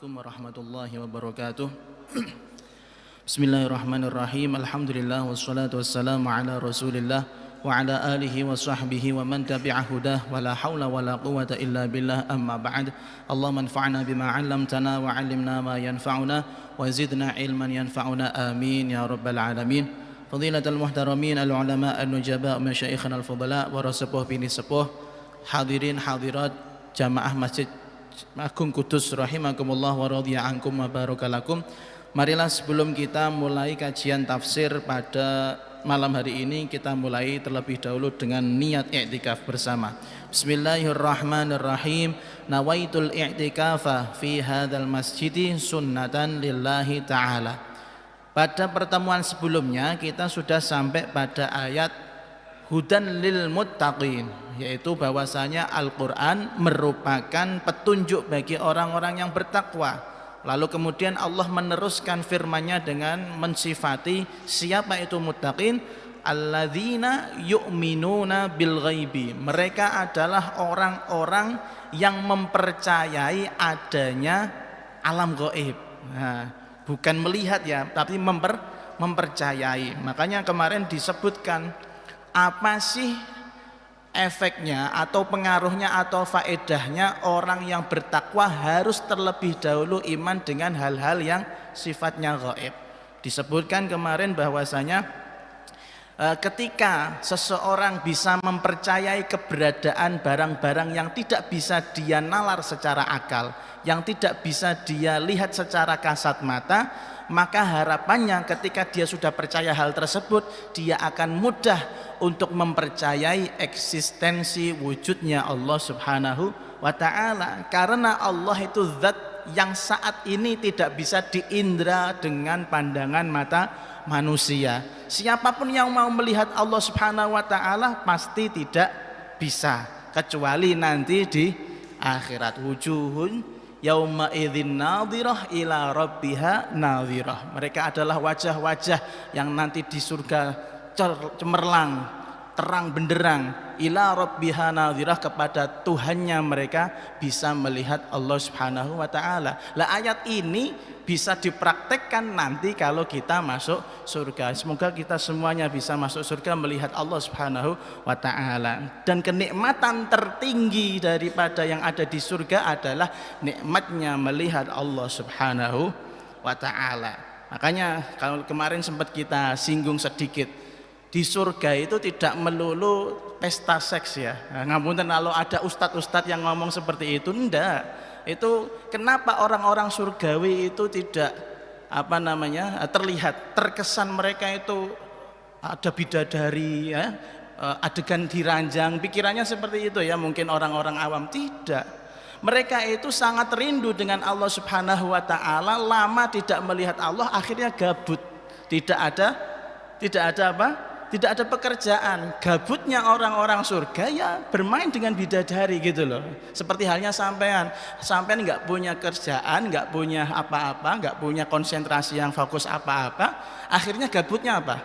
Assalamualaikum warahmatullahi wabarakatuh. Bismillahirrahmanirrahim. Alhamdulillah wassalatu wassalamu ala Rasulillah wa ala alihi wa sahbihi wa man tabi'a hudah wa la haula wa la quwwata illa billah, amma ba'd. Allahumma anfa'na bima 'allamtana wa 'allimna ma yanfa'una wa zidna ilman yanfa'una, amin ya rabbal alamin. Fadilatul muhtaramin al-ulama an-nujaba masyayikhana al-fudala, para sepuh bini sepuh, hadirin hadirat jamaah Masjid Agung Kudus rahimakumullah wa radhiya ankum wa barakalakum. Marilah sebelum kita mulai kajian tafsir pada malam hari ini, kita mulai terlebih dahulu dengan niat i'tikaf bersama. Bismillahirrahmanirrahim. Nawaitul i'tikafa fi hadzal masjidi sunnatan lillahi ta'ala. Pada pertemuan sebelumnya kita sudah sampai pada ayat hudan lil muttaqin, yaitu bahwasanya Al-Quran merupakan petunjuk bagi orang-orang yang bertakwa. Lalu kemudian Allah meneruskan firman-Nya dengan mensifati siapa itu muttaqin, alladzina yu'minuna bil ghaibi. Mereka adalah orang-orang yang mempercayai adanya alam gaib. Nah, bukan melihat ya, tapi mempercayai. Makanya kemarin disebutkan apa sih efeknya atau pengaruhnya atau faedahnya orang yang bertakwa harus terlebih dahulu iman dengan hal-hal yang sifatnya gaib. Disebutkan kemarin bahwasanya ketika seseorang bisa mempercayai keberadaan barang-barang yang tidak bisa dia nalar secara akal, yang tidak bisa dia lihat secara kasat mata, maka harapannya ketika dia sudah percaya hal tersebut, dia akan mudah untuk mempercayai eksistensi wujudnya Allah Subhanahu wa ta'ala. Karena Allah itu zat yang saat ini tidak bisa diindra dengan pandangan mata manusia. Siapapun yang mau melihat Allah Subhanahu wa ta'ala pasti tidak bisa, kecuali nanti di akhirat. Wujuhun yauma idzin nadhirah ila rabbiha nadhirah. Mereka adalah wajah-wajah yang nanti di surga cemerlang, terang benderang, ila rabbiha nadhirah, kepada Tuhannya mereka bisa melihat Allah Subhanahu wa ta'ala. Lah ayat ini bisa dipraktekkan nanti kalau kita masuk surga. Semoga kita semuanya bisa masuk surga melihat Allah Subhanahu wa ta'ala. Dan kenikmatan tertinggi daripada yang ada di surga adalah nikmatnya melihat Allah Subhanahu wa ta'ala. Makanya kalau kemarin sempat kita singgung sedikit, di surga itu tidak melulu pesta seks ya. Ngapunten kalau ada ustadz-ustadz yang ngomong seperti itu, enggak. Itu kenapa orang-orang surgawi itu tidak terlihat, terkesan mereka itu ada bidadari ya, adegan diranjang, pikirannya seperti itu ya, mungkin orang-orang awam. Tidak. Mereka itu sangat rindu dengan Allah Subhanahu wa ta'ala, lama tidak melihat Allah, akhirnya gabut. Tidak ada Tidak ada pekerjaan. Gabutnya orang-orang surga ya bermain dengan bidadari gitu loh. Seperti halnya sampean nggak punya kerjaan, nggak punya apa-apa, nggak punya konsentrasi yang fokus apa-apa, akhirnya gabutnya apa?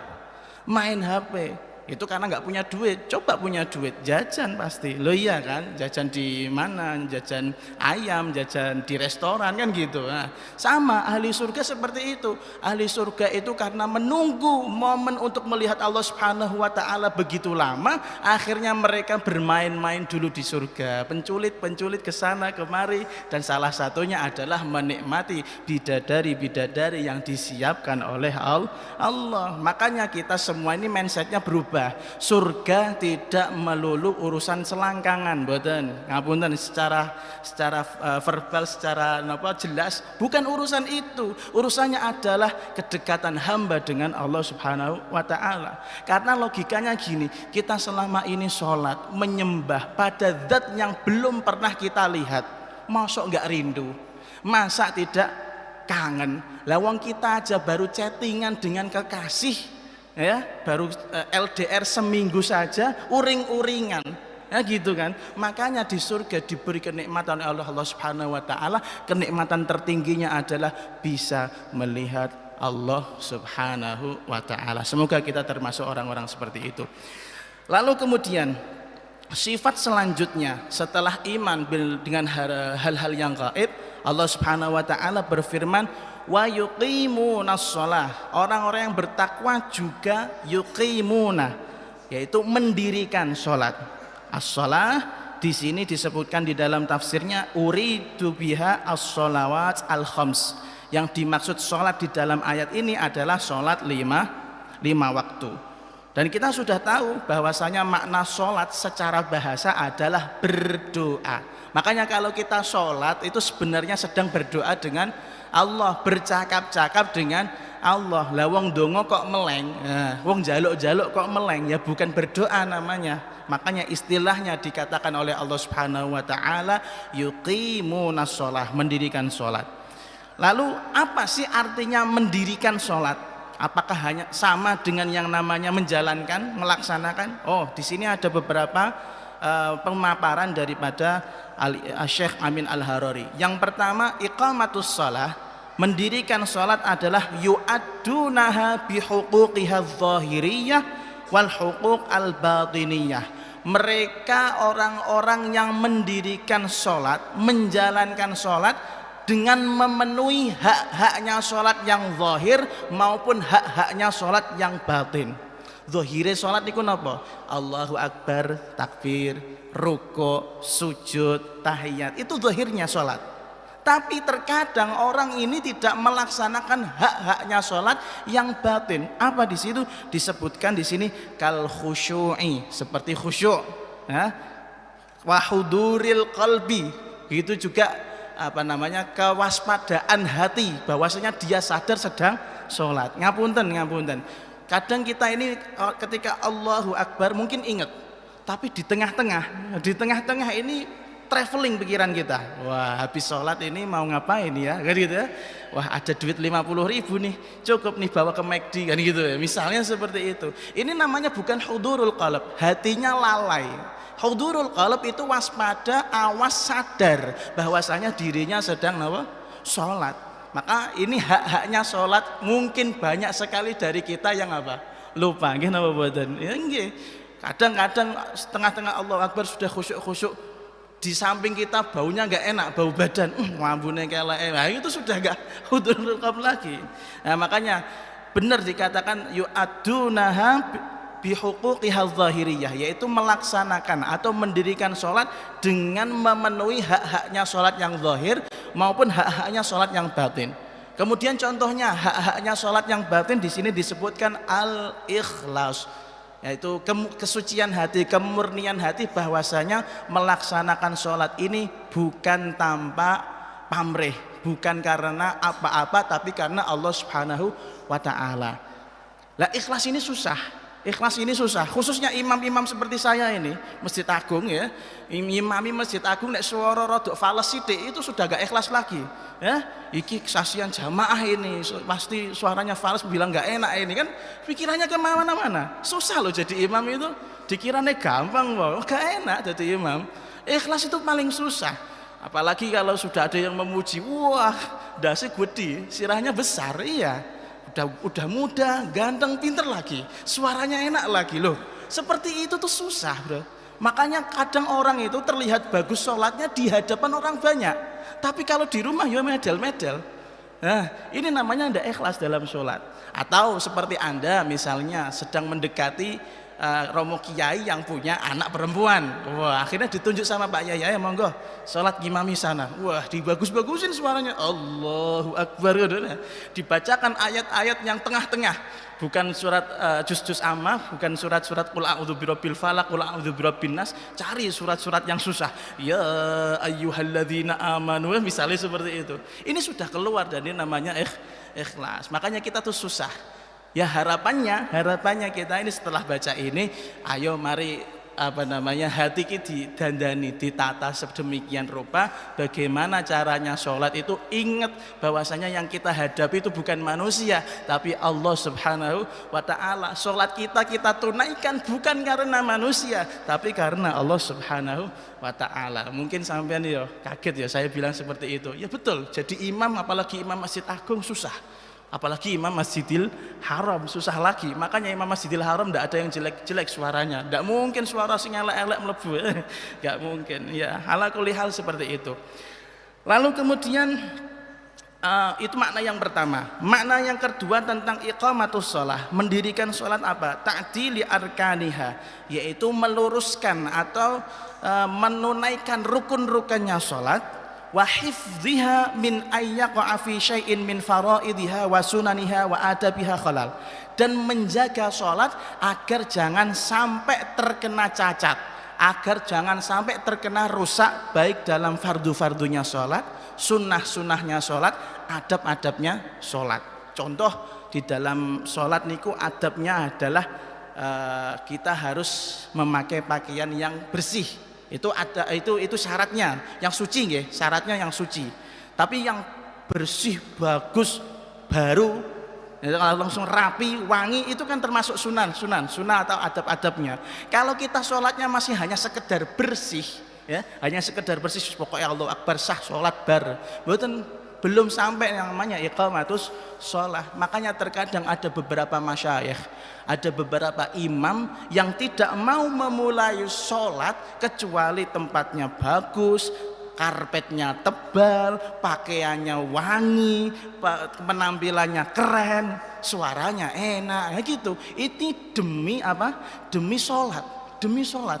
Main HP. Itu karena nggak punya duit. Coba punya duit, jajan pasti. Loh iya kan, jajan di mana? Jajan ayam, jajan di restoran kan gitu. Nah, sama ahli surga seperti itu. Ahli surga itu karena menunggu momen untuk melihat Allah Subhanahu wa ta'ala begitu lama, akhirnya mereka bermain-main dulu di surga, penculit-penculit ke sana kemari, dan salah satunya adalah menikmati bidadari-bidadari yang disiapkan oleh Allah. Makanya kita semua ini mindsetnya berubah. Surga tidak melulu urusan selangkangan, mboten. Ngapunten, secara verbal, secara jelas, bukan urusan itu. Urusannya adalah kedekatan hamba dengan Allah Subhanahu wa ta'ala. Karena logikanya gini, kita selama ini sholat menyembah pada zat yang belum pernah kita lihat, masa nggak rindu, masa tidak kangen. Lawang kita aja baru chattingan dengan kekasih ya, baru LDR seminggu saja uring-uringan ya gitu kan. Makanya di surga diberi kenikmatan oleh Allah Subhanahu wa ta'ala. Kenikmatan tertingginya adalah bisa melihat Allah Subhanahu wa ta'ala. Semoga kita termasuk orang-orang seperti itu. Lalu kemudian sifat selanjutnya setelah iman dengan hal-hal yang gaib, Allah Subhanahu wa taala berfirman, wa yuqimunas shalah. Orang-orang yang bertakwa juga yuqimuna, yaitu mendirikan salat. As-shalah di sini disebutkan di dalam tafsirnya uridu biha as-shalawat al-khams. Yang dimaksud salat di dalam ayat ini adalah salat lima waktu. Dan kita sudah tahu bahwasanya makna sholat secara bahasa adalah berdoa. Makanya kalau kita sholat itu sebenarnya sedang berdoa dengan Allah, bercakap-cakap dengan Allah. Lah wong dongo kok meleng, wong jaluk-jaluk kok meleng, ya bukan berdoa namanya. Makanya istilahnya dikatakan oleh Allah Subhanahu wa taala yuqimunas shalah, mendirikan sholat. Lalu apa sih artinya mendirikan sholat? Apakah hanya sama dengan yang namanya menjalankan, melaksanakan? Oh, di sini ada beberapa pemaparan daripada Syekh Amin Al-Harari. Yang pertama, iqamatus shalah, mendirikan salat adalah yu'addunaha bihuquqiha adh-dhahiriyah wal huquq al-batiniyah. Mereka orang-orang yang mendirikan salat, menjalankan salat dengan memenuhi hak-haknya sholat yang zahir maupun hak-haknya sholat yang batin. Zahire sholat itu apa? Allahu Akbar, takbir, ruku, sujud, tahiyat, itu zahirnya sholat. Tapi terkadang orang ini tidak melaksanakan hak-haknya sholat yang batin. Apa di situ disebutkan di sini kal khusyu'i, seperti khusyuk, wa huduril qalbi, itu juga kewaspadaan hati, bahwasanya dia sadar sedang sholat. Ngapunten. Kadang kita ini ketika Allahu Akbar mungkin ingat, tapi di tengah-tengah ini traveling pikiran kita. Wah, habis sholat ini mau ngapain ya? Kan gitu ya. Wah, ada duit 50.000 nih, cukup nih bawa ke McD, kan gitu ya. Misalnya seperti itu. Ini namanya bukan hudurul qalb, hatinya lalai. Hudurul qalb itu waspada, awas, sadar bahwasanya dirinya sedang sholat. Maka ini hak-haknya sholat mungkin banyak sekali dari kita yang lupa. Nggih napa mboten? Ya nggih. Kadang-kadang setengah-tengah Allahu Akbar sudah khusyuk-khusyuk, di samping kita baunya enggak enak, bau badan, ngambune kelek. Nah, itu sudah enggak hudurul qalb lagi. Nah, makanya benar dikatakan yu'addunaha bihuquqiha dzahiriyah, yaitu melaksanakan atau mendirikan sholat dengan memenuhi hak-haknya sholat yang zahir maupun hak-haknya sholat yang batin. Kemudian contohnya hak-haknya sholat yang batin di sini disebutkan al-ikhlas, yaitu kesucian hati, kemurnian hati, bahwasanya melaksanakan sholat ini bukan tanpa pamrih, bukan karena apa-apa, tapi karena Allah Subhanahu wa ta'ala. Lah ikhlas ini susah. Ikhlas ini susah, khususnya imam-imam seperti saya ini, Masjid Agung ya. Imami Masjid Agung nek suara rodok fales sithik itu sudah gak ikhlas lagi. Ya, iki kesaksian jamaah ini pasti suaranya fales, bilang gak enak ini kan, pikirannya kemana-mana. Susah loh jadi imam itu, dikiranya gampang loh, gak enak jadi imam. Ikhlas itu paling susah. Apalagi kalau sudah ada yang memuji, wah dasi gede, sirahnya besar, iya. Udah muda, ganteng, pinter lagi, suaranya enak lagi loh. Seperti itu tuh susah, bro. Makanya kadang orang itu terlihat bagus sholatnya di hadapan orang banyak, tapi kalau di rumah ya medel-medel. Nah, ini namanya ndak ikhlas dalam sholat. Atau seperti Anda misalnya sedang mendekati romo kiai yang punya anak perempuan. Wah, akhirnya ditunjuk sama Pak Yaya, monggo sholat ngimami sana. Wah, dibagus-bagusin suaranya, Allahu Akbar. Dibacakan ayat-ayat yang tengah-tengah, bukan surat juz-juz ammah, bukan surat-surat qul a'udzu birabbil falaq, qul a'udzu birabbin nas. Cari surat-surat yang susah, ya ayyuhalladzina amanu, misalnya seperti itu. Ini sudah keluar dari namanya ikhlas. Makanya kita tuh susah. Ya harapannya kita ini setelah baca ini, ayo mari hati kita didandani, ditata sedemikian rupa bagaimana caranya sholat itu. Ingat bahwasanya yang kita hadapi itu bukan manusia, tapi Allah Subhanahu wa ta'ala. Sholat kita tunaikan bukan karena manusia, tapi karena Allah Subhanahu wa ta'ala. Mungkin sampean ya kaget ya saya bilang seperti itu. Ya betul, jadi imam, apalagi imam Masjid Agung susah. Apalagi imam Masjidil Haram susah lagi. Makanya imam Masjidil Haram tidak ada yang jelek-jelek suaranya. Tidak mungkin suara sing elek-elek mlebu. Tidak mungkin. Ya, ala kulli hal seperti itu. Lalu kemudian itu makna yang pertama. Makna yang kedua tentang iqamatus shalah, mendirikan salat apa? Ta'dili arkaniha, yaitu meluruskan atau menunaikan rukun-rukunnya salat, wa hifdhiha min ayyaqa fi syai'in min faraidhiha wa sunaniha wa adabiha khalal, dan menjaga salat agar jangan sampai terkena cacat, agar jangan sampai terkena rusak baik dalam fardu-fardunya salat, sunnah-sunnahnya salat, adab-adabnya salat. Contoh di dalam salat niku adabnya adalah kita harus memakai pakaian yang bersih. Itu ada, itu syaratnya yang suci nggih, syaratnya yang suci. Tapi yang bersih, bagus, baru, kalau langsung rapi, wangi, itu kan termasuk sunnah atau adab-adabnya. Kalau kita sholatnya masih hanya sekedar bersih, ya, hanya sekedar bersih, pokoknya Allah Akbar sah sholat bar, belum sampai yang namanya iqamatus shalah. Makanya terkadang ada beberapa masyayikh, ada beberapa imam yang tidak mau memulai sholat kecuali tempatnya bagus, karpetnya tebal, pakaiannya wangi, penampilannya keren, suaranya enak, gitu. Ini demi apa? Demi sholat,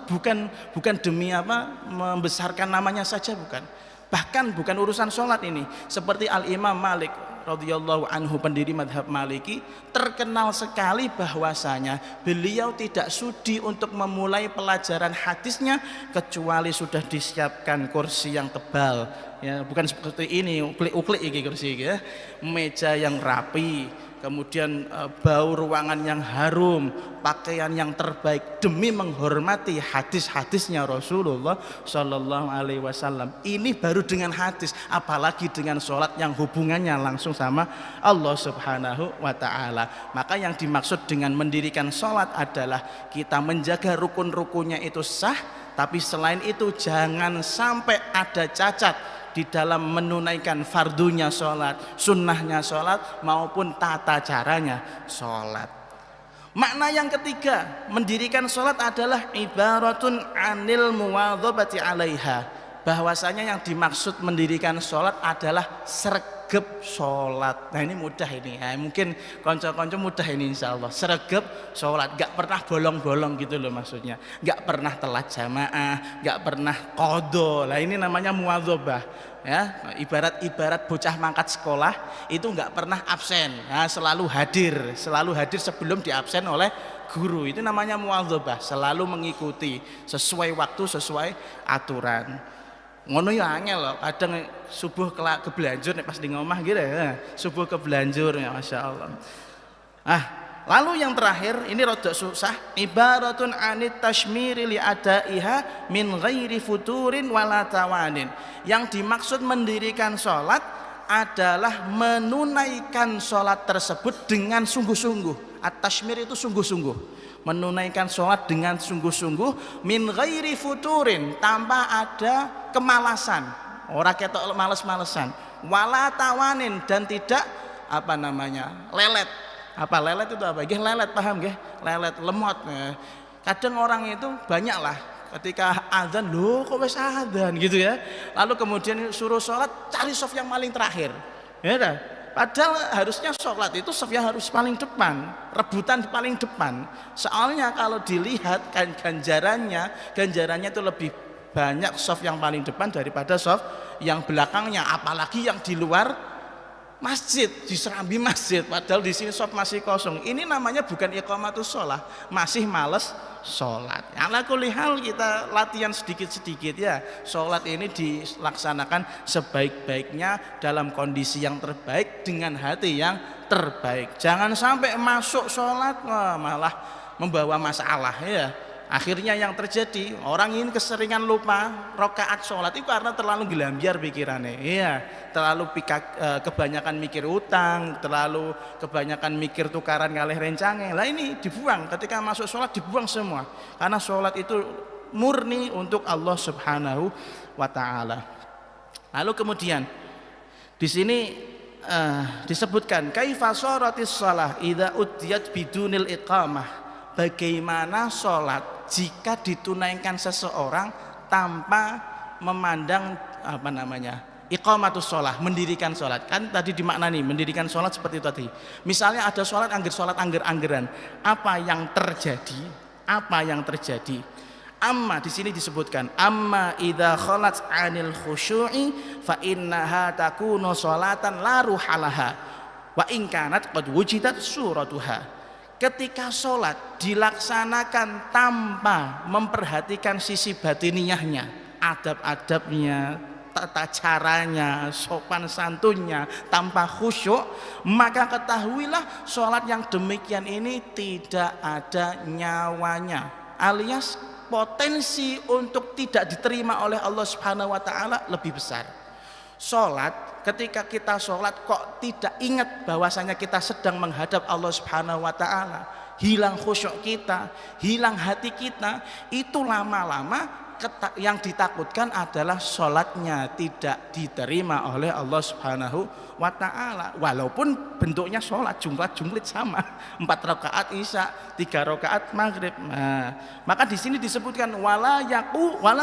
bukan demi apa? Membesarkan namanya saja, bukan. Bahkan bukan urusan sholat ini. Seperti Al-Imam Malik radhiyallahu anhu, pendiri madhab Maliki, terkenal sekali bahwasanya beliau tidak sudi untuk memulai pelajaran hadisnya kecuali sudah disiapkan kursi yang tebal, ya, bukan seperti ini uklik-uklik iki kursi iki, ya, meja yang rapi, kemudian bau ruangan yang harum, pakaian yang terbaik demi menghormati hadis-hadisnya Rasulullah Shallallahu Alaihi Wasallam. Ini baru dengan hadis, apalagi dengan sholat yang hubungannya langsung sama Allah Subhanahu Wa Taala. Maka yang dimaksud dengan mendirikan sholat adalah kita menjaga rukun-rukunnya itu sah, tapi selain itu jangan sampai ada cacat di dalam menunaikan fardunya sholat, sunnahnya sholat, maupun tata caranya sholat. Makna yang ketiga, mendirikan sholat adalah ibaratun anil muwadhabati alaiha, bahwasanya yang dimaksud mendirikan sholat adalah sregep sholat. Nah ini mudah ini, ya, mungkin konco-konco mudah ini insyaallah. Sregep sholat, gak pernah bolong-bolong gitu loh maksudnya, gak pernah telat jamaah, gak pernah qadha. Lah ini namanya muwadhabah. Ya, ibarat bocah mangkat sekolah itu nggak pernah absen, ya, selalu hadir sebelum diabsen oleh guru. Itu namanya muwadhabah, selalu mengikuti sesuai waktu, sesuai aturan. Ngono ya angel loh, kadang subuh kebelanjur nek pas di ngomah gitu ya, subuh kebelanjur ya, masya Allah. Lalu yang terakhir ini rada susah, ibaratun anit tashmiri li adaiha min ghairi futurin wala tawanin. Yang dimaksud mendirikan sholat adalah menunaikan sholat tersebut dengan sungguh-sungguh. At-tashmir itu sungguh-sungguh, menunaikan sholat dengan sungguh-sungguh, min ghairi futurin, tanpa ada kemalasan, ora ketok males-malesan, wala tawanin, dan tidak lelet. Apa lelet itu apa? Gih lelet, paham gih? Lelet, lemot. Kadang orang itu banyak lah ketika azan, loh kok wis azan gitu ya. Lalu kemudian suruh sholat, cari saf yang paling terakhir. Ya dah. Padahal harusnya sholat itu saf yang harus paling depan, rebutan paling depan. Soalnya kalau dilihat ganjarannya itu lebih banyak saf yang paling depan daripada saf yang belakangnya, apalagi yang di luar masjid, di serambi masjid, padahal di sini shop masih kosong. Ini namanya bukan iqamatus shalah, masih males sholat. Ala kulli hal kita latihan sedikit-sedikit ya. Sholat ini dilaksanakan sebaik-baiknya dalam kondisi yang terbaik dengan hati yang terbaik. Jangan sampai masuk sholat malah membawa masalah ya. Akhirnya yang terjadi, orang ini keseringan lupa rakaat sholat itu karena terlalu gelambiar pikirannya, iya, terlalu kebanyakan mikir utang, terlalu kebanyakan mikir tukaran kalih rencangnya. Lah ini dibuang, ketika masuk sholat dibuang semua, karena sholat itu murni untuk Allah Subhanahu Wa Taala. Lalu kemudian di sini disebutkan kaifa sharatis shalah idza udiyat bidunil iqamah, bagaimana sholat jika ditunaikan seseorang tanpa memandang Iqamatus sholah, mendirikan sholat. Kan tadi dimaknani mendirikan sholat seperti itu tadi. Misalnya ada sholat angger-anggeran, apa yang terjadi? Apa yang terjadi? Amma di sini disebutkan amma idza khalat 'anil khusyu'i fa innaha takunu sholatan la ruhalaha wa in kanat qad wujidat suratuha. Ketika sholat dilaksanakan tanpa memperhatikan sisi batiniyahnya, adab-adabnya, tata caranya, sopan santunnya, tanpa khusyuk, maka ketahuilah sholat yang demikian ini tidak ada nyawanya, alias potensi untuk tidak diterima oleh Allah Subhanahu wa taala lebih besar. Sholat, ketika kita sholat kok tidak ingat bahwasanya kita sedang menghadap Allah Subhanahu wa taala, hilang khusyuk kita, hilang hati kita, itu lama-lama yang ditakutkan adalah sholatnya tidak diterima oleh Allah Subhanahu wa ta'ala, walaupun bentuknya sholat jumlah-jumlit sama, 4 rakaat isya, 3 rakaat maghrib. Maka di sini disebutkan wala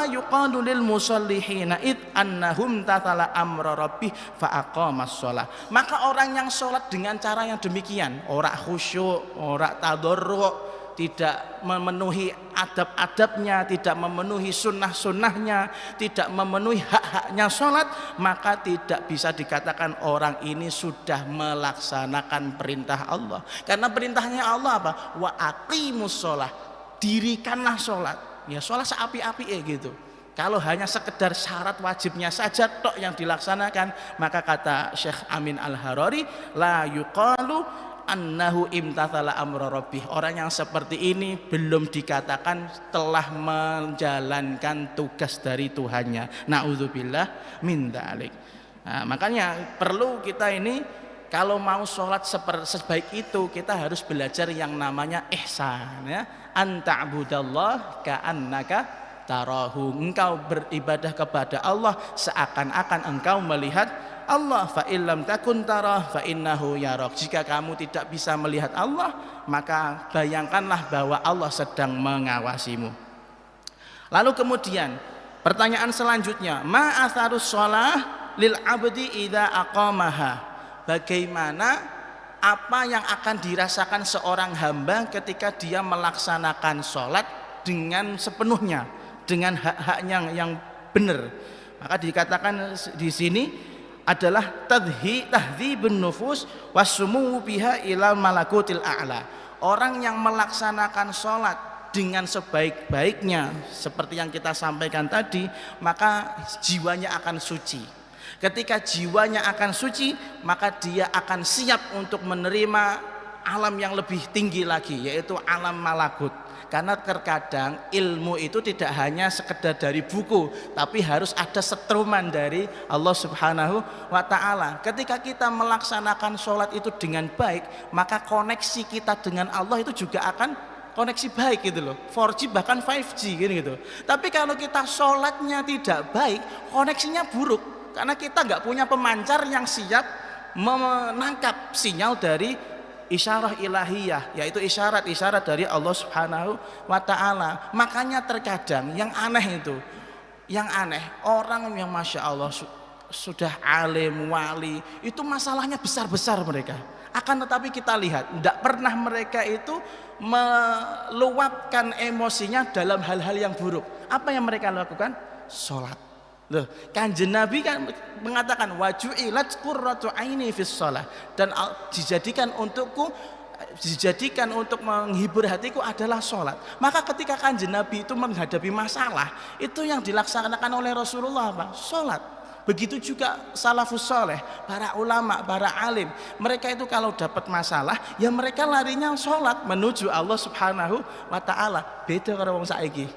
yuqalu lil musallihina id annahum tatala amra rabbih fa aqamas shalah. Maka orang yang sholat dengan cara yang demikian, ora khusyuk, ora tadarru', tidak memenuhi adab-adabnya, tidak memenuhi sunnah-sunnahnya, tidak memenuhi hak-haknya sholat, maka tidak bisa dikatakan orang ini sudah melaksanakan perintah Allah. Karena perintahnya Allah apa? Wa aqimus sholah, dirikanlah sholat. Ya sholat seapi-api gitu. Kalau hanya sekedar syarat wajibnya saja tok yang dilaksanakan, maka kata Syekh Amin Al-Harari, la yuqalu annahu imtathala amra rabbih. Orang yang seperti ini belum dikatakan telah menjalankan tugas dari Tuhannya. Na'udzubillah min dzalik. Makanya perlu kita ini kalau mau sholat sebaik itu, kita harus belajar yang namanya ihsan, ya. Anta'budallah ka'annaka tarahu. Engkau beribadah kepada Allah seakan-akan engkau melihat Allah. Fa illam takun tarah fa innahu yarak. Jika kamu tidak bisa melihat Allah, maka bayangkanlah bahwa Allah sedang mengawasimu. Lalu kemudian pertanyaan selanjutnya, ma atharus shalah lil abdi idza aqamaha. Bagaimana, apa yang akan dirasakan seorang hamba ketika dia melaksanakan sholat dengan sepenuhnya, dengan hak-haknya yang benar. Maka dikatakan di sini adalah tahdzibun nufus wasumu biha ila malakutil a'la. Orang yang melaksanakan sholat dengan sebaik-baiknya seperti yang kita sampaikan tadi, maka jiwanya akan suci. Ketika jiwanya akan suci, maka dia akan siap untuk menerima alam yang lebih tinggi lagi, yaitu alam malakut. Karena terkadang ilmu itu tidak hanya sekedar dari buku, tapi harus ada setruman dari Allah Subhanahu wa ta'ala. Ketika kita melaksanakan sholat itu dengan baik, maka koneksi kita dengan Allah itu juga akan koneksi baik gitu loh, 4G bahkan 5G gitu. Tapi kalau kita sholatnya tidak baik, koneksinya buruk, karena kita nggak punya pemancar yang siap menangkap sinyal dari isyarah ilahiyah, yaitu isyarat-isyarat dari Allah Subhanahu wa ta'ala. Makanya terkadang yang aneh itu, orang yang Masya Allah sudah alim, wali, itu masalahnya besar-besar mereka. Akan tetapi kita lihat, tidak pernah mereka itu meluapkan emosinya dalam hal-hal yang buruk. Apa yang mereka lakukan? Sholat. Loh, Kanjeng Nabi kan mengatakan waju'ilat qurratu aini fis shalah, dan dijadikan untuk menghibur hatiku adalah sholat. Maka ketika Kanjeng Nabi itu menghadapi masalah, itu yang dilaksanakan oleh Rasulullah apa? Sholat. Begitu juga salafus soleh, para ulama, para alim, mereka itu kalau dapat masalah, ya mereka larinya sholat menuju Allah Subhanahu wa ta'ala. Beda karo wong saiki,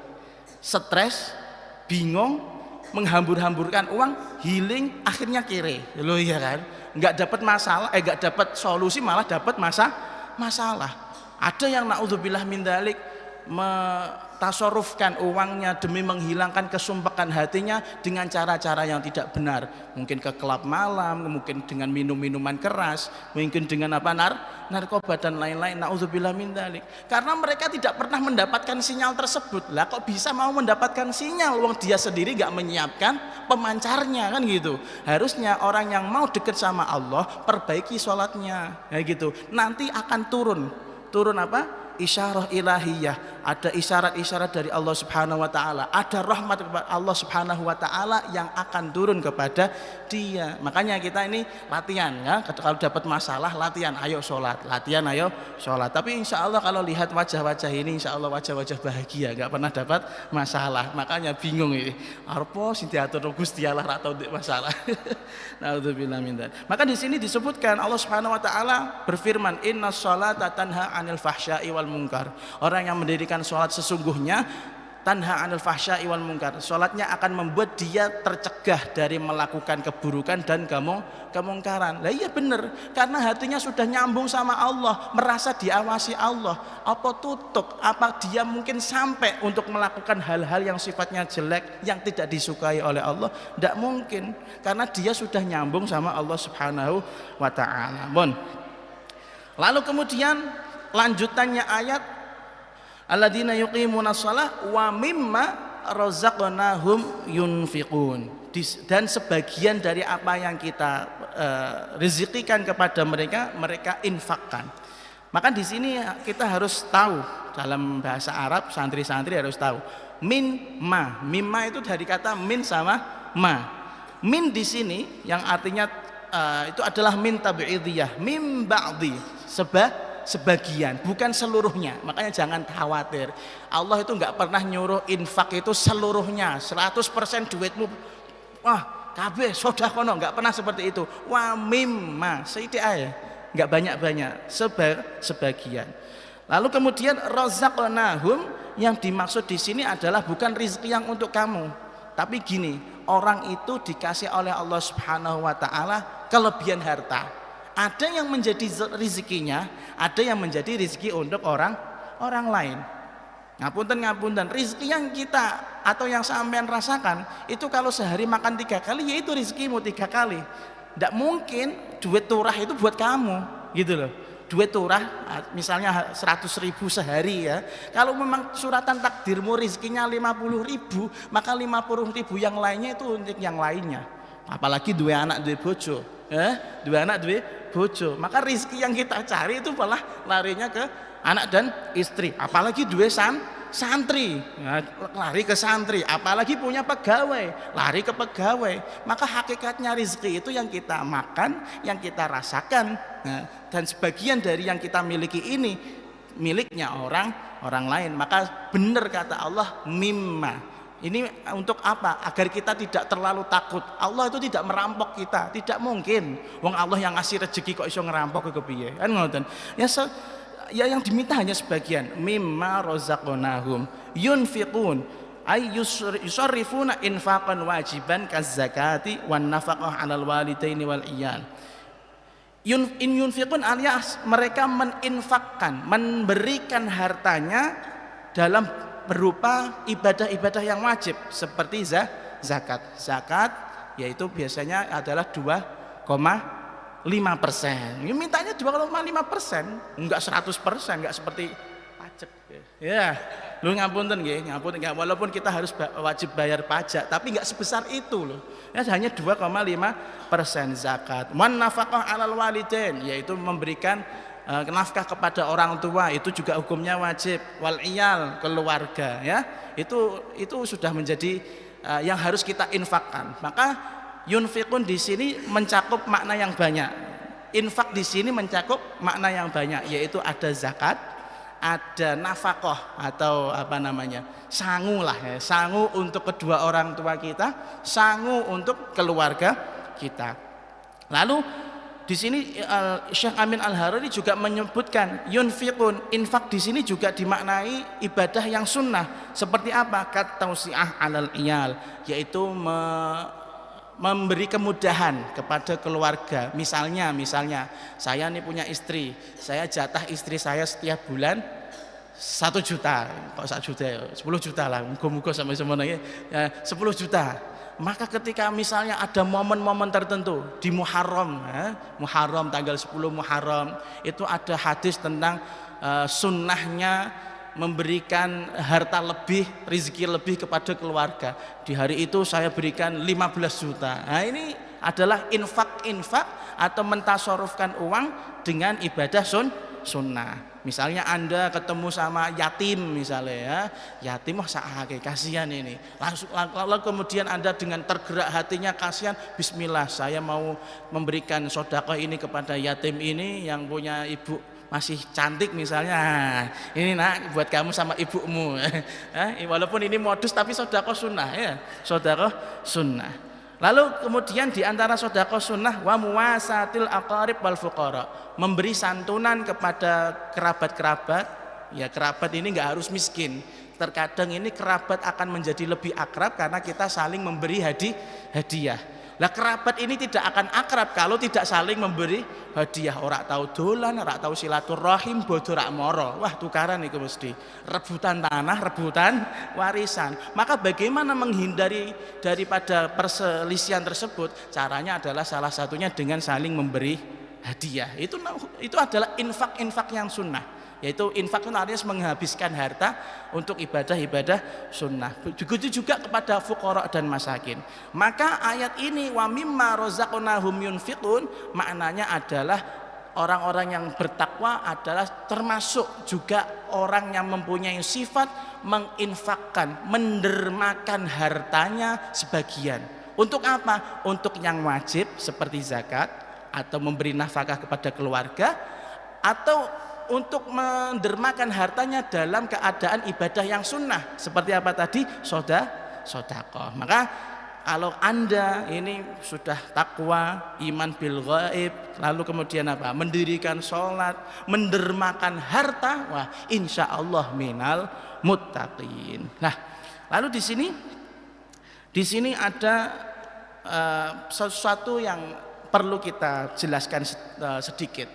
stres, bingung, menghambur-hamburkan uang, healing, akhirnya kere, loh ya kan? Nggak dapat masalah, nggak dapat solusi, malah dapat masalah. Ada yang naudzubillah min dzalik tasarrufkan uangnya demi menghilangkan kesumpakan hatinya dengan cara-cara yang tidak benar, mungkin ke klub malam, mungkin dengan minum-minuman keras, mungkin dengan narkoba dan lain-lain. Nauzubillah min dzalik. Karena mereka tidak pernah mendapatkan sinyal tersebut. Lah kok bisa mau mendapatkan sinyal wong dia sendiri gak menyiapkan pemancarnya, kan gitu. Harusnya orang yang mau dekat sama Allah perbaiki sholatnya, kayak gitu. Nanti akan turun apa? Isyarah ilahiyah, ada isyarat-isyarat dari Allah Subhanahu wa taala, ada rahmat kepada Allah Subhanahu wa taala yang akan turun kepada dia. Makanya kita ini latihan ya, kalau dapat masalah latihan, ayo sholat, latihan ayo sholat. Tapi insya Allah kalau lihat wajah-wajah ini, insya Allah wajah-wajah bahagia, nggak pernah dapat masalah. Makanya bingung ini, arpo sing diatur Gusti Allah atau masalah. Nauzubillah min dzalik. Maka di sini disebutkan Allah Subhanahu wa taala berfirman, innas sholata tanha 'anil fahsya'i wal munkar. Orang yang mendirikan sholat sesungguhnya tanha 'anil fahsya'i wal munkar. Sholatnya akan membuat dia tercegah dari melakukan keburukan dan kemungkaran. Lah iya benar, karena hatinya sudah nyambung sama Allah, merasa diawasi Allah. Apa tutup, apa dia mungkin sampai untuk melakukan hal-hal yang sifatnya jelek, yang tidak disukai oleh Allah? Tidak mungkin, karena dia sudah nyambung sama Allah Subhanahu wa ta'ala. Lalu kemudian lanjutannya ayat, alladzina yuqimuna shalah wa mimma razaqnahum yunfiqun. Dan sebagian dari apa yang kita rezekikan kepada mereka, mereka infakkan. Maka di sini kita harus tahu, dalam bahasa Arab santri-santri harus tahu, mimma itu dari kata min sama ma. Min di sini yang artinya itu adalah min tabi'idiyah, min ba'di, sebagian, bukan seluruhnya. Makanya jangan khawatir, Allah itu nggak pernah nyuruh infak itu seluruhnya 100% duitmu wah kabeh sodakono, nggak pernah seperti itu. Wa mimma sithik ae, nggak banyak-banyak, sebagian. Lalu kemudian razaqnahum, yang dimaksud di sini adalah bukan rezeki yang untuk kamu, tapi gini, orang itu dikasih oleh Allah Subhanahu wa taala kelebihan harta. Ada yang menjadi rezekinya, ada yang menjadi rezeki untuk orang lain. Ngapunten, rezeki yang kita atau yang sampean rasakan itu kalau sehari makan 3 kali, yaitu rezekimu 3 kali. Tidak mungkin duit turah itu buat kamu, gitu loh. Duit turah misalnya 100.000 sehari ya. Kalau memang suratan takdirmu rezekinya 50.000, maka 50.000 yang lainnya itu untuk yang lainnya. Apalagi dua anak dua bojo, dua anak dua bojo, maka rezeki yang kita cari itu malah larinya ke anak dan istri. Apalagi dua santri, lari ke santri. Apalagi punya pegawai, lari ke pegawai. Maka hakikatnya rezeki itu yang kita makan, yang kita rasakan. Dan sebagian dari yang kita miliki ini miliknya orang lain. Maka benar kata Allah, mimma. Ini untuk apa? Agar kita tidak terlalu takut. Allah itu tidak merampok kita, tidak mungkin. Wong Allah yang ngasih rezeki kok iso ngerampok ke piye? Kan ngoten. Ya yang diminta hanya sebagian. Mimma razaqnahum yunfiqun ay yusarrifuna infaqan wajiban kaz-zakati wan nafaqah 'alal walidaini wal iyal. Yunfiqun alias mereka meninfakkan, memberikan hartanya dalam berupa ibadah-ibadah yang wajib seperti zakat. Zakat yaitu biasanya adalah 2,5%. Ini mintanya 2,5%, enggak 100%, enggak seperti pajak. Ya, lu ngapunten nggih, ngapunten, walaupun kita harus wajib bayar pajak, tapi enggak sebesar itu loh. Ya hanya 2,5% zakat. Man nafaqah 'alal walidain, yaitu memberikan nafkah kepada orang tua, itu juga hukumnya wajib. Wal iyal, keluarga ya. Itu sudah menjadi yang harus kita infakkan. Maka yunfiqun di sini mencakup makna yang banyak. Infak di sini mencakup makna yang banyak, yaitu ada zakat, ada nafkah atau apa namanya? Sangu lah ya. Sangu untuk kedua orang tua kita, sangu untuk keluarga kita. Lalu di sini Syekh Amin Al-Harari juga menyebutkan yunfiqun, infak di sini juga dimaknai ibadah yang sunnah. Seperti apa? Katausiah 'alal iyal, yaitu memberi kemudahan kepada keluarga. Misalnya saya nih punya istri, saya jatah istri saya setiap bulan 1 juta, kok 1 juta ya, 10 juta lah, muga-muga sampai semuanya ya, 10 juta. Maka ketika misalnya ada momen-momen tertentu di Muharram, Muharram tanggal 10 Muharram, itu ada hadis tentang sunnahnya memberikan harta lebih, rezeki lebih kepada keluarga. Di hari itu saya berikan 15 juta. Nah, ini adalah infak atau mentasarufkan uang dengan ibadah sunnah. Misalnya Anda ketemu sama yatim misalnya ya, yatim wah sakake kasihan ini. Lalu kemudian Anda dengan tergerak hatinya kasihan, bismillah saya mau memberikan sedekah ini kepada yatim ini yang punya ibu masih cantik misalnya. Nah, ini nak buat kamu sama ibumu. Walaupun ini modus tapi sedekah sunnah ya, sedekah sunnah. Lalu kemudian di antara sedekah sunnah wa muwasatil aqarib wal fuqara, memberi santunan kepada kerabat-kerabat. Ya, kerabat ini enggak harus miskin. Terkadang ini kerabat akan menjadi lebih akrab karena kita saling memberi hadiah. Lah kerabat ini tidak akan akrab kalau tidak saling memberi hadiah. Ora tahu dolan, ora tahu silaturahim, bodo rak moro. Wah, tukaran itu mesti rebutan tanah, rebutan warisan. Maka bagaimana menghindari daripada perselisihan tersebut? Caranya adalah salah satunya dengan saling memberi hadiah. Itu adalah infak yang sunnah. Yaitu infak itu artinya menghabiskan harta untuk ibadah-ibadah sunnah. Begitu juga kepada fuqara dan masakin. Maka ayat ini wa mimma razaqnahum yunfiqun maknanya adalah orang-orang yang bertakwa adalah termasuk juga orang yang mempunyai sifat menginfakkan, mendermakan hartanya sebagian. Untuk apa? Untuk yang wajib seperti zakat atau memberi nafkah kepada keluarga, atau untuk mendermakan hartanya dalam keadaan ibadah yang sunnah seperti apa tadi, sedekah. Maka kalau Anda ini sudah takwa, iman bil ghaib, lalu kemudian apa? Mendirikan sholat, mendermakan harta, wah insya Allah minal muttaqin. Nah, lalu di sini ada sesuatu yang perlu kita jelaskan sedikit.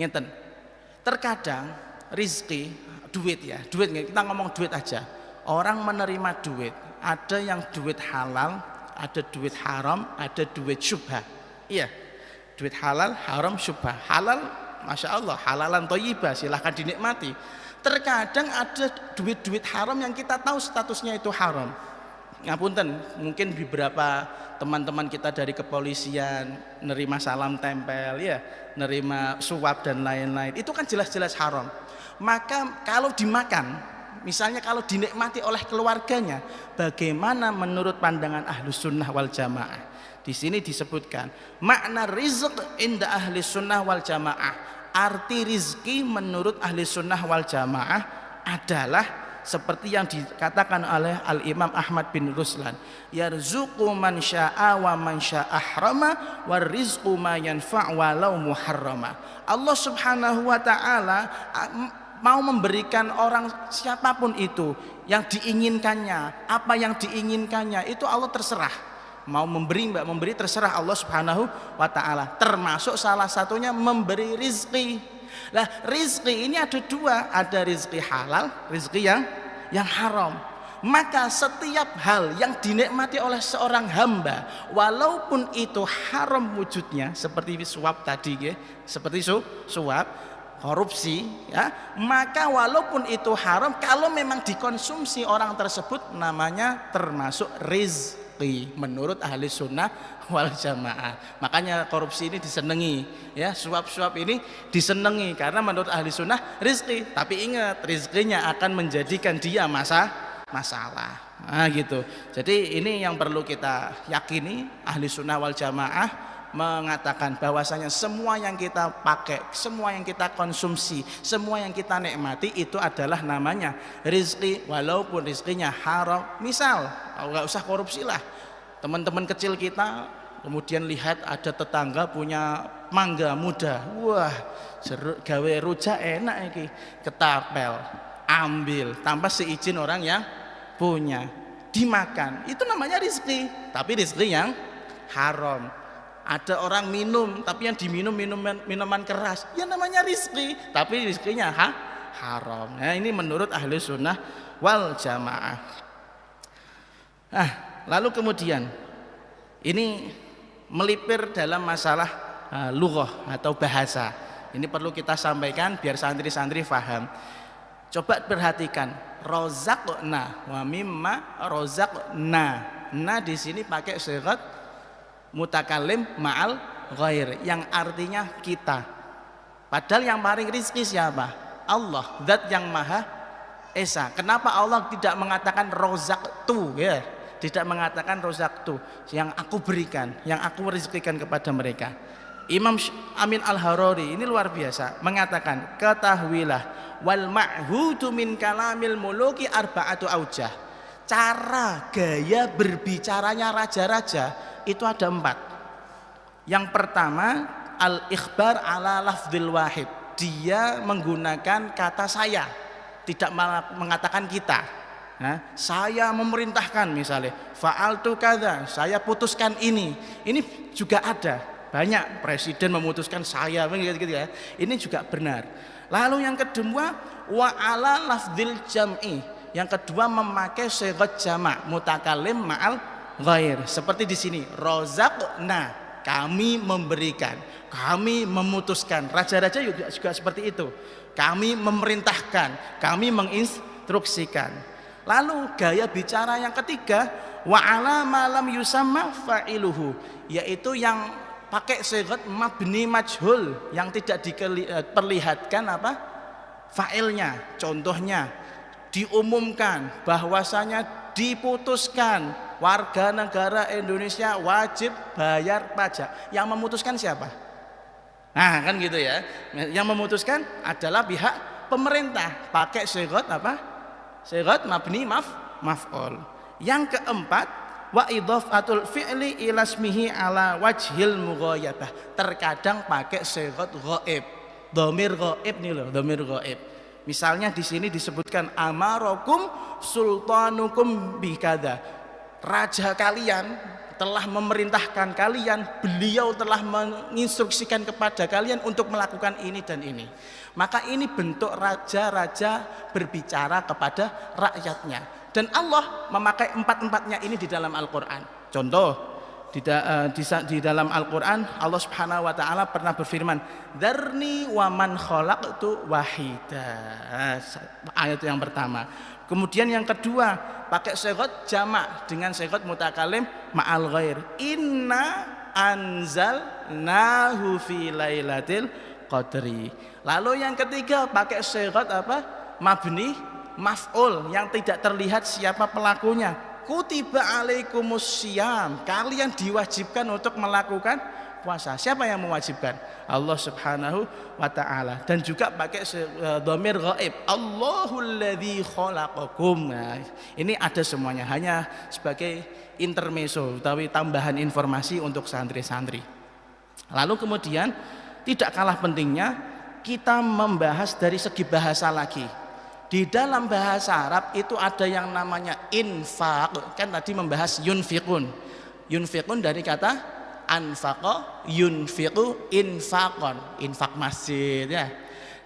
Ngeten. Terkadang rizki, duit kita ngomong duit aja. Orang menerima duit, ada yang duit halal, ada duit haram, ada duit syubhah. Iya, duit halal, haram, syubhah. Halal, masya Allah, halalan thayyibah, silahkan dinikmati. Terkadang ada duit-duit haram yang kita tahu statusnya itu haram. Ngapunten, mungkin beberapa teman-teman kita dari kepolisian nerima salam tempel ya, nerima suap dan lain-lain, itu kan jelas-jelas haram. Maka kalau dimakan, misalnya kalau dinikmati oleh keluarganya, bagaimana menurut pandangan Ahlus Sunnah wal Jamaah? Di sini disebutkan makna rizq inda Ahli Sunnah wal Jamaah. Arti rizki menurut Ahli Sunnah wal Jamaah adalah seperti yang dikatakan oleh Al-Imam Ahmad bin Ruslan, yarzuqu man syaa wa man syaa ahrama war rizqu ma yanfa' walau muharrama. Allah Subhanahu wa taala mau memberikan orang siapapun itu yang diinginkannya, apa yang diinginkannya itu Allah terserah. Mau memberi enggak memberi terserah Allah Subhanahu wa taala. Termasuk salah satunya memberi rizki. Lah rizki ini ada dua, ada rizki halal, rizki yang haram. Maka setiap hal yang dinikmati oleh seorang hamba, walaupun itu haram wujudnya, seperti suap tadi ya, seperti suap, korupsi ya, maka walaupun itu haram, kalau memang dikonsumsi orang tersebut namanya termasuk rizki menurut Ahli Sunnah wal Jamaah. Makanya korupsi ini disenangi ya, suap-suap ini disenangi karena menurut Ahli Sunnah rizki. Tapi ingat, rizkinya akan menjadikan dia masalah. Nah gitu. Jadi ini yang perlu kita yakini. Ahli Sunnah wal Jamaah mengatakan bahwasanya semua yang kita pakai, semua yang kita konsumsi, semua yang kita nikmati itu adalah namanya rizki, walaupun rizkinya haram. Misal, nggak usah korupsi lah, teman-teman kecil kita kemudian lihat ada tetangga punya mangga muda, wah gawe rujak enak iki, ketapel, ambil tanpa seizin orang yang punya, dimakan, itu namanya rizki, tapi rizki yang haram. Ada orang minum, tapi yang diminum minuman keras, ya namanya rizki, tapi rizkinya haram. Nah, ini menurut ahli sunnah wal jamaah. Lalu kemudian ini melipir dalam masalah lughah atau bahasa. Ini perlu kita sampaikan biar santri-santri paham. Coba perhatikan, rozaqna wa mimma rozaqna. Nah di sini pakai sigat mutakallim ma'al ghair yang artinya kita. Padahal yang paling rizki siapa? Allah, zat yang maha esa. Kenapa Allah tidak mengatakan rozaqtu ya? Tidak mengatakan rozaqtu, yang aku berikan, yang aku rezekikan kepada mereka. Imam Amin Al-Harari ini luar biasa mengatakan, ketahuilah wal ma'hudu min kalamil muluki arba'atu aujah. Cara gaya berbicaranya raja-raja itu ada 4. Yang pertama al-ikhbar ala lafdzil wahid. Dia menggunakan kata saya, tidak mengatakan kita. Saya memerintahkan misalnya, fa'altu kadza, saya putuskan ini. Ini juga ada. Banyak presiden memutuskan saya gitu ya. Ini juga benar. Lalu yang kedua wa ala lafdzil jam'i. Yang kedua memakai sigat jama' mutakallim ma'al ghair. Seperti di sini, rozaqna, kami memberikan, kami memutuskan. Raja-raja juga seperti itu. Kami memerintahkan, kami menginstruksikan. Lalu gaya bicara yang ketiga wa ala ma lam yusamma fa'iluhu, yaitu yang pakai sigat mabni majhul yang tidak diperlihatkan apa fa'ilnya. Contohnya diumumkan bahwasanya diputuskan warga negara Indonesia wajib bayar pajak. Yang memutuskan siapa? Nah kan gitu ya. Yang memutuskan adalah pihak pemerintah, pakai sigat apa? Sigat mabni maf'ul. Yang keempat wa idhafatul fi'li ila ismihi ala wajhil mughayabah. Terkadang pakai sigat ghaib, dhamir ghaib nih loh, dhamir ghaib. Misalnya di sini disebutkan amarakum sultanukum bikada. Raja kalian telah memerintahkan kalian, beliau telah menginstruksikan kepada kalian untuk melakukan ini dan ini. Maka ini bentuk raja-raja berbicara kepada rakyatnya. Dan Allah memakai 4-4-nya ini di dalam Al-Quran. Contoh di dalam Al-Quran Allah Subhanahu Wa Taala pernah berfirman, "Dzarni wa man khalaqtu wahida." Ayat yang pertama. Kemudian yang kedua pakai sigat jamak dengan sigat mutakallim ma'al ghair. Inna anzalnahu fi lailatul qadri. Lalu yang ketiga pakai sigat apa? Mabni maf'ul yang tidak terlihat siapa pelakunya. Kutiba alaikumus syiyam, kalian diwajibkan untuk melakukan puasa. Siapa yang mewajibkan? Allah Subhanahu wa taala. Dan juga pakai dhamir ghaib, Allahul ladzi khalaqakum. Nah, ini ada semuanya, hanya sebagai intermezzo, tapi tambahan informasi untuk santri-santri. Lalu kemudian tidak kalah pentingnya kita membahas dari segi bahasa lagi. Di dalam bahasa Arab itu ada yang namanya infaq. Kan tadi membahas yunfiqun. Yunfiqun dari kata anfaqa, yunfiqu infaqon, infak masjid ya.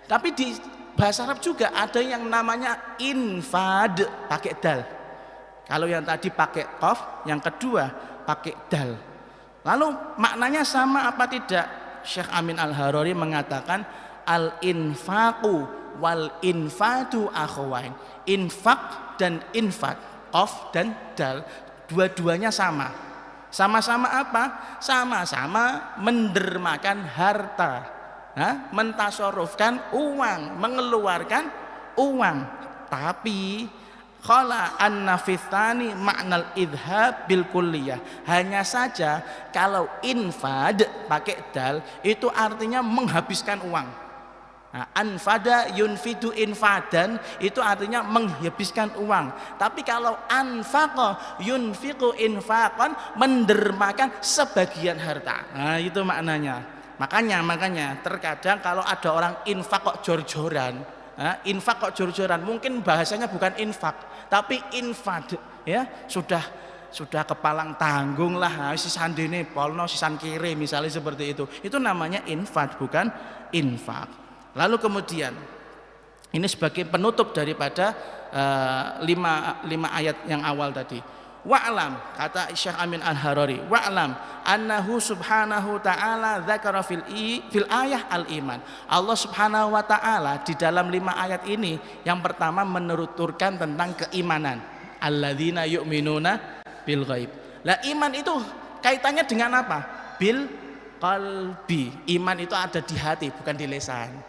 Tapi di bahasa Arab juga ada yang namanya infad pakai dal. Kalau yang tadi pakai qaf, yang kedua pakai dal. Lalu maknanya sama apa tidak? Syekh Amin Al-Harari mengatakan al-infaqu wal infatu akhawain. Infak dan infat, qaf dan dal, dua-duanya sama. Sama-sama apa? Sama-sama mendermakan harta, mentasarufkan uang, mengeluarkan uang. Tapi khala an-nafithani ma'nal idhab bil kulliyah. Hanya saja kalau infad pakai dal itu artinya menghabiskan uang. Nah, anfada yunfidu infadan itu artinya menghabiskan uang. Tapi kalau anfaqa yunfiqu infaqan, mendermakan sebagian harta. Nah, itu maknanya. Makanya terkadang kalau ada orang infak kok jor-joran, infak kok jor-joran, mungkin bahasanya bukan infak, tapi infad ya, sudah kepalang tanggung lah, sisan dene polno sisan kiri misalnya seperti itu. Itu namanya infad bukan infak. Lalu kemudian Ini sebagai penutup daripada lima ayat yang awal tadi. Wa'lam, kata Syekh Amin Al-Harari, wa'lam annahu subhanahu ta'ala dzakara fil ayah al-iman. Allah subhanahu wa ta'ala di dalam 5 ayat ini yang pertama menuturkan tentang keimanan. Alladzina yu'minuna bil ghaib. Lah iman itu kaitannya dengan apa? Bil qalbi. Iman itu ada di hati, bukan di lisan.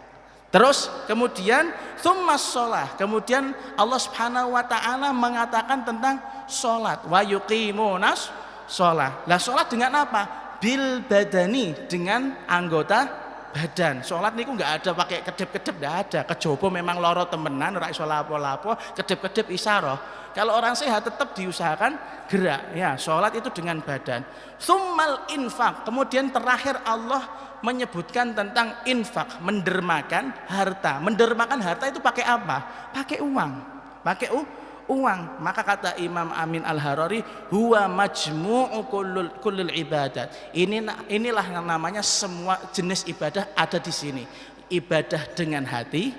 Terus kemudian tsummas shalah. Kemudian Allah Subhanahu wa taala mengatakan tentang salat, wa yuqimunas shalah. Lah salat dengan apa? Bil badani, dengan anggota badan. Salat niku enggak ada pakai kedip-kedip, enggak ada. Kejaba memang loro temenan ora iso lapo-lapo, kedip-kedip isyarah. Kalau orang sehat tetap diusahakan gerak ya. Salat itu dengan badan. Tsummal infaq. Kemudian terakhir Allah menyebutkan tentang infak, mendermakan harta. Mendermakan harta itu pakai apa? Pakai uang. Pakai uang. Maka kata Imam Amin Al-Harari, huwa majmu'u kullul ibadat. Inilah yang namanya semua jenis ibadah ada di sini. Ibadah dengan hati,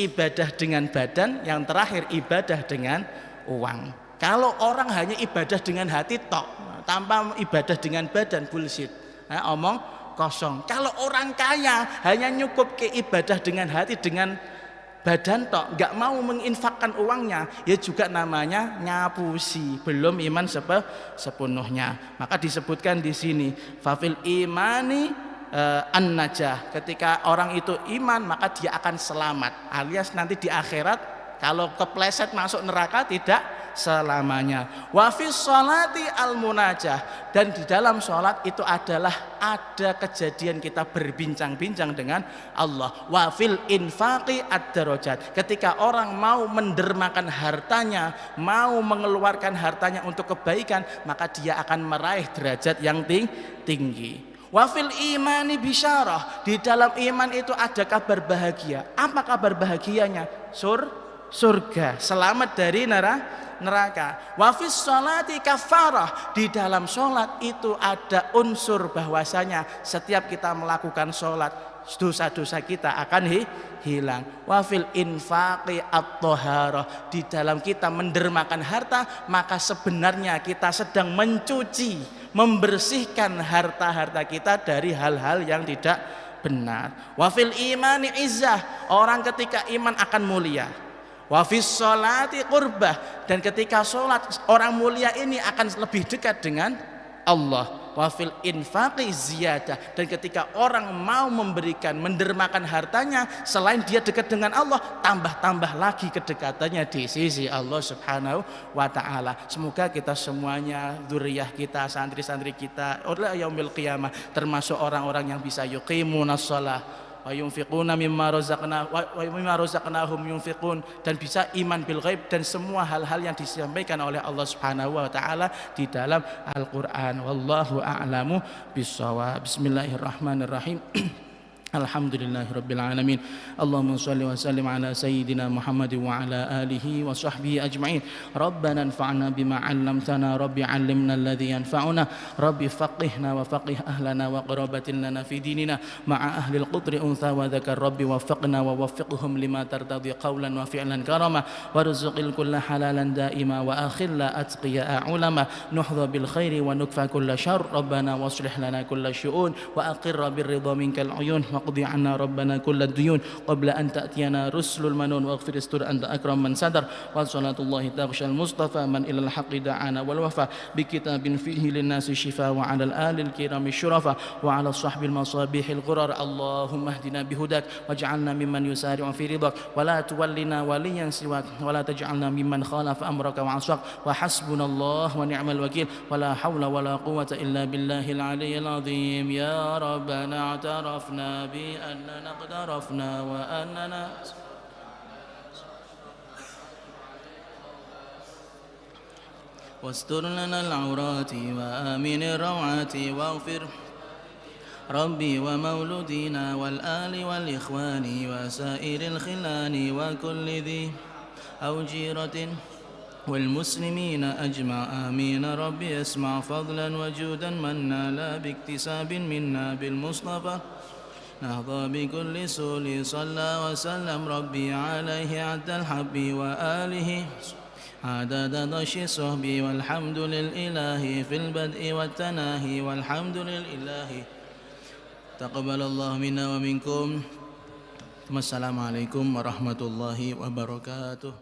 ibadah dengan badan, yang terakhir ibadah dengan uang. Kalau orang hanya ibadah dengan hati tok, tanpa ibadah dengan badan, bullshit. Omong kosong. Kalau orang kaya hanya nyukup ke ibadah dengan hati, dengan badan tok, nggak mau menginfakkan uangnya, ya juga namanya ngapusi, belum iman sepenuhnya. Maka disebutkan di sini, fafil imani an-najah. Ketika orang itu iman, maka dia akan selamat, alias nanti di akhirat kalau kepleset masuk neraka tidak selamanya. Wa fis sholati al munajah, dan di dalam sholat itu adalah ada kejadian kita berbincang-bincang dengan Allah. Wa fil infaqi ad-darajat, ketika orang mau mendermakan hartanya, mau mengeluarkan hartanya untuk kebaikan, maka dia akan meraih derajat yang tinggi. Wa fil imani bisyarah, di dalam iman itu ada kabar bahagia. Apa kabar bahagianya? Surga, selamat dari neraka. Wa fis sholati kafarah, di dalam sholat itu ada unsur bahwasanya setiap kita melakukan sholat dosa-dosa kita akan hilang. Wa fil infaqi at-thaharah, di dalam kita mendermakan harta, maka sebenarnya kita sedang mencuci, membersihkan harta-harta kita dari hal-hal yang tidak benar. Wa fil imani izzah, orang ketika iman akan mulia. Wa fis sholati qurbah, dan ketika sholat orang mulia ini akan lebih dekat dengan Allah. Wa fil infaqi ziyadah, dan ketika orang mau memberikan, mendermakan hartanya, selain dia dekat dengan Allah, tambah-tambah lagi kedekatannya di sisi Allah Subhanahu wa ta'ala. Semoga kita semuanya, dzurriyyah kita, santri-santri kita, ila yaumil qiyamah, termasuk orang-orang yang bisa yuqimunas shalah wa yunfiquna mimma razaqnahum yunfiqun, dan bisa iman bil ghaib, dan semua hal-hal yang disampaikan oleh Allah Subhanahu wa taala di dalam Al-Qur'an. Wallahu a'lamu bissawab. Bismillahirrahmanirrahim. Alhamdulillahirabbil alamin. Allahumma shalli wa sallim ala sayyidina Muhammad wa ala alihi wa sahbihi ajma'in. Rabbana anfa'na bima 'allamtana, rabbi 'allimna alladhi yanfa'una, rabbi faqihna wa faqih ahlana wa qarabatin lana fi dinina ma'a ahli al-qudri untha wa dzakar, rabbi waffaqna wa waffiqhum lima tardadi qawlan wa fi'lan karama, warzuqil kulla halalan daima wa akhilla atqiya ulama, nuhdha bil khairi wa nukfa kulla syarr, rabbana waslih lana kulla syu'un wa aqirra bir ridha minkal uyun واقضي عنا ربنا كل الديون قبل أن تأتينا رسل المنون واغفر استر أنت أكرم من صدر وصلاة الله تغشى المصطفى من إلى الحق دعانا والوفا بكتاب فيه للناس شفاء وعلى الآل الكرام الشرفاء وعلى الصحب المصابيح الغرر. اللهم اهدنا بهداك واجعلنا ممن يسارع في رضاك ولا تولنا وليا سواك ولا تجعلنا ممن خالف أمرك وعصاك وحسبنا الله ونعم الوكيل ولا حول ولا قوة إلا بالله العلي العظيم. يا ربنا اعترفنا بأننا اقترفنا وأننا واستر لنا العورات وآمن الروعات واغفر ربي ومولودينا والآل والإخوان وسائر الخلان وكل ذي أو جيرة والمسلمين أجمع آمين. ربي اسمع فضلا وجودا منا لا باكتساب منا بالمصطفى نهضى بكل سول صلى وسلم ربي عليه عد الحب وآله عدد ضش صحبي والحمد للإله في البدء والتناهي والحمد للإله تقبل الله منا ومنكم. Wassalamualaikum warahmatullahi wabarakatuh.